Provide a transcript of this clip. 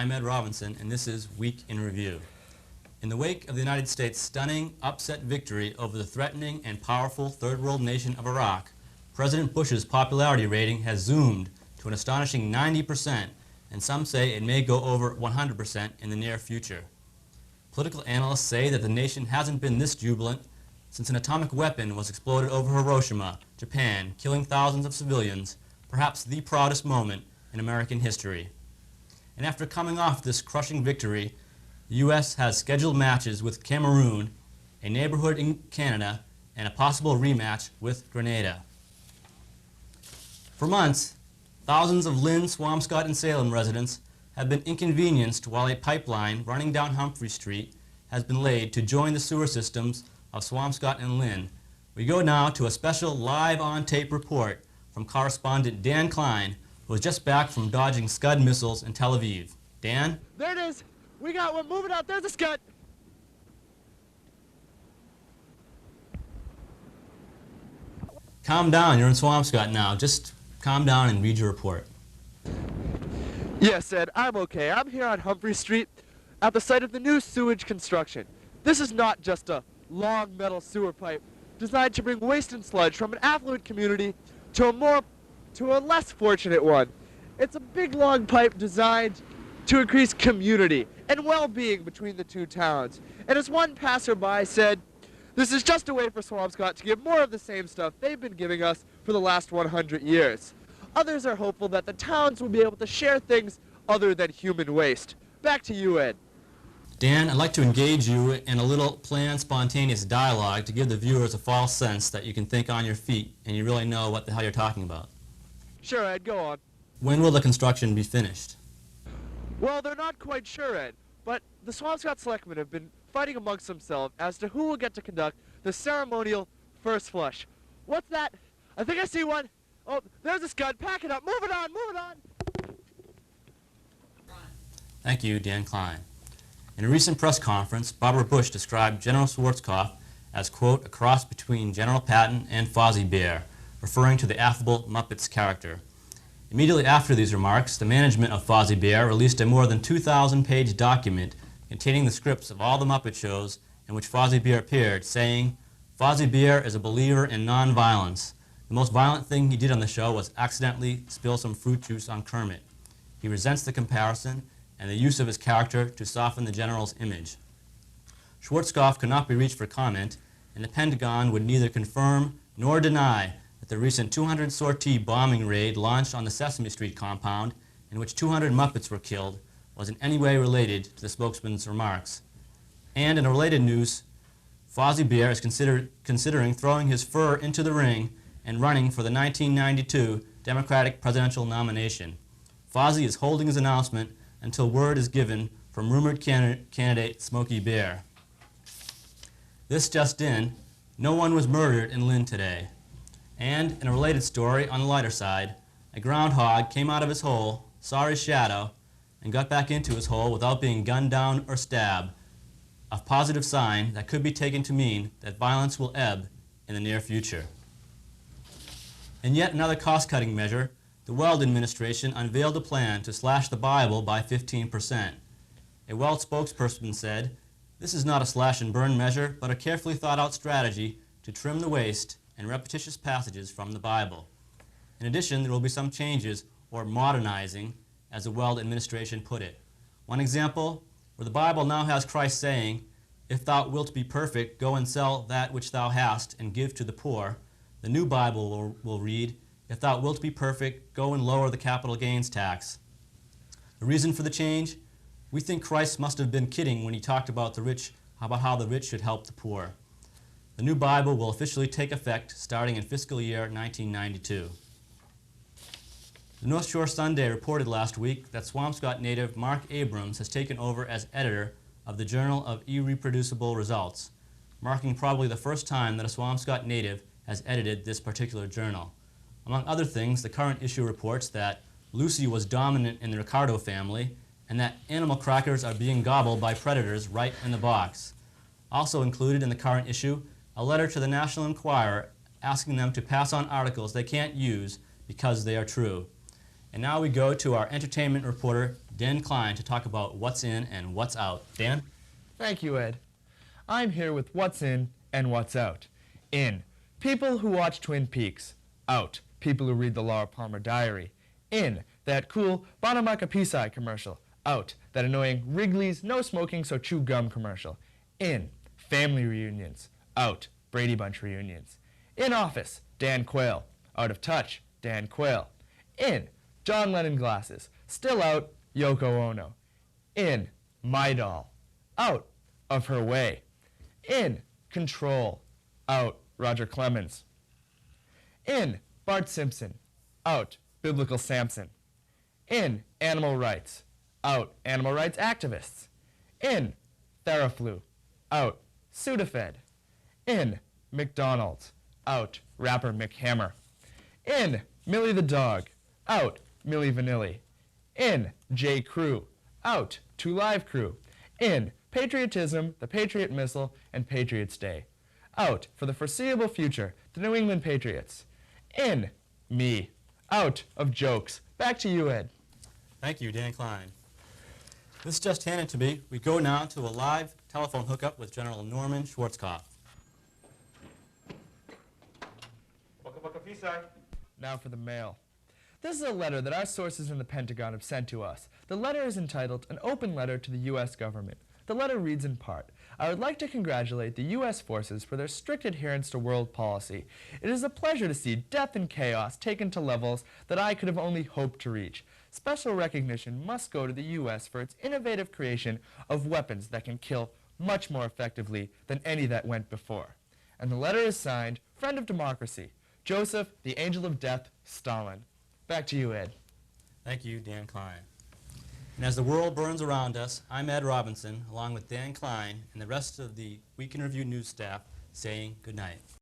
I'm Ed Robinson, and this is Week in Review. In the wake of the United States' stunning, upset victory over the threatening and powerful third world nation of Iraq, President Bush's popularity rating has zoomed to an astonishing 90%, and some say it may go over 100% in the near future. Political analysts say that the nation hasn't been this jubilant since an atomic weapon was exploded over Hiroshima, Japan, killing thousands of civilians, perhaps the proudest moment in American history. And after coming off this crushing victory, the U.S. has scheduled matches with Cameroon, a neighborhood in Canada, and a possible rematch with Grenada. For months, thousands of Lynn, Swampscott, and Salem residents have been inconvenienced while a pipeline running down Humphrey Street has been laid to join the sewer systems of Swampscott and Lynn. We go now to a special live on-tape report from correspondent Dan Klein, who is just back from dodging Scud missiles in Tel Aviv. Dan? There it is. We got one moving out. There's a Scud. Calm down. You're in Swampscott now. Just calm down and read your report. Yes, Ed, I'm okay. I'm here on Humphrey Street at the site of the new sewage construction. This is not just a long metal sewer pipe designed to bring waste and sludge from an affluent community to a less fortunate one. It's a big long pipe designed to increase community and well-being between the two towns. And as one passerby said, this is just a way for Swampscott to give more of the same stuff they've been giving us for the last 100 years. Others are hopeful that the towns will be able to share things other than human waste. Back to you, Ed. Dan, I'd like to engage you in a little planned, spontaneous dialogue to give the viewers a false sense that you can think on your feet and you really know what the hell you're talking about. Sure, Ed, go on. When will the construction be finished? Well, they're not quite sure, Ed, but the Swampscott selectmen have been fighting amongst themselves as to who will get to conduct the ceremonial first flush. What's that? I think I see one. Oh, there's a Scud. Pack it up. Move it on. Move it on. Thank you, Dan Klein. In a recent press conference, Barbara Bush described General Schwarzkopf as, quote, a cross between General Patton and Fozzie Bear, referring to the affable Muppets character. Immediately after these remarks, the management of Fozzie Bear released a more than 2,000-page document containing the scripts of all the Muppet shows in which Fozzie Bear appeared, saying, Fozzie Bear is a believer in nonviolence. The most violent thing he did on the show was accidentally spill some fruit juice on Kermit. He resents the comparison and the use of his character to soften the General's image. Schwarzkopf could not be reached for comment, and the Pentagon would neither confirm nor deny that the recent 200-sortie bombing raid launched on the Sesame Street compound, in which 200 Muppets were killed, was in any way related to the spokesman's remarks. And in a related news, Fozzie Bear is considering throwing his fur into the ring and running for the 1992 Democratic presidential nomination. Fozzie is holding his announcement until word is given from rumored candidate Smokey Bear. This just in, no one was murdered in Lynn today. And in a related story on the lighter side, a groundhog came out of his hole, saw his shadow, and got back into his hole without being gunned down or stabbed, a positive sign that could be taken to mean that violence will ebb in the near future. In yet another cost-cutting measure, the Weld administration unveiled a plan to slash the Bible by 15%. A Weld spokesperson said, "This is not a slash-and-burn measure, but a carefully thought-out strategy to trim the waste and repetitious passages from the Bible. In addition, there will be some changes, or modernizing, as the Weld administration put it. One example, where the Bible now has Christ saying, 'If thou wilt be perfect, go and sell that which thou hast and give to the poor,' the new Bible will read, 'If thou wilt be perfect, go and lower the capital gains tax.' The reason for the change? We think Christ must have been kidding when he talked about how the rich should help the poor. The new Bible will officially take effect starting in fiscal year 1992. The North Shore Sunday reported last week that Swampscott native Mark Abrams has taken over as editor of the Journal of Irreproducible Results, marking probably the first time that a Swampscott native has edited this particular journal. Among other things, the current issue reports that Lucy was dominant in the Ricardo family and that animal crackers are being gobbled by predators right in the box. Also included in the current issue, a letter to the National Enquirer asking them to pass on articles they can't use because they are true. And now we go to our entertainment reporter, Dan Klein to talk about what's in and what's out. Dan? Thank you, Ed. I'm here with what's in and what's out. In, people who watch Twin Peaks. Out, people who read the Laura Palmer Diary. In, that cool Banamaka Pisai commercial. Out, that annoying Wrigley's no smoking so chew gum commercial. In, family reunions. Out, Brady Bunch reunions. In office, Dan Quayle. Out of touch, Dan Quayle. In, John Lennon glasses. Still out, Yoko Ono. In, my doll. Out, of her way. In, control. Out, Roger Clemens. In, Bart Simpson. Out, Biblical Samson. In, animal rights. Out, animal rights activists. In, Theraflu. Out, Sudafed. In, McDonald's. Out, rapper Mick Hammer. In, Millie the dog. Out, Millie Vanilli. In, J. Crew. Out, 2 Live Crew. In, patriotism, the Patriot Missile, and Patriots Day. Out, for the foreseeable future, the New England Patriots. In, me. Out of jokes. Back to you, Ed. Thank you, Dan Klein. This just handed to me. We go now to a live telephone hookup with General Norman Schwarzkopf. Now for the mail. This is a letter that our sources in the Pentagon have sent to us. The letter is entitled An Open Letter to the U.S. Government. The letter reads in part, I would like to congratulate the U.S. forces for their strict adherence to world policy. It is a pleasure to see death and chaos taken to levels that I could have only hoped to reach. Special recognition must go to the U.S. for its innovative creation of weapons that can kill much more effectively than any that went before. And the letter is signed, Friend of Democracy, Joseph, the Angel of Death, Stalin. Back to you, Ed. Thank you, Dan Klein. And as the world burns around us, I'm Ed Robinson, along with Dan Klein and the rest of the Week in Review news staff, saying good night.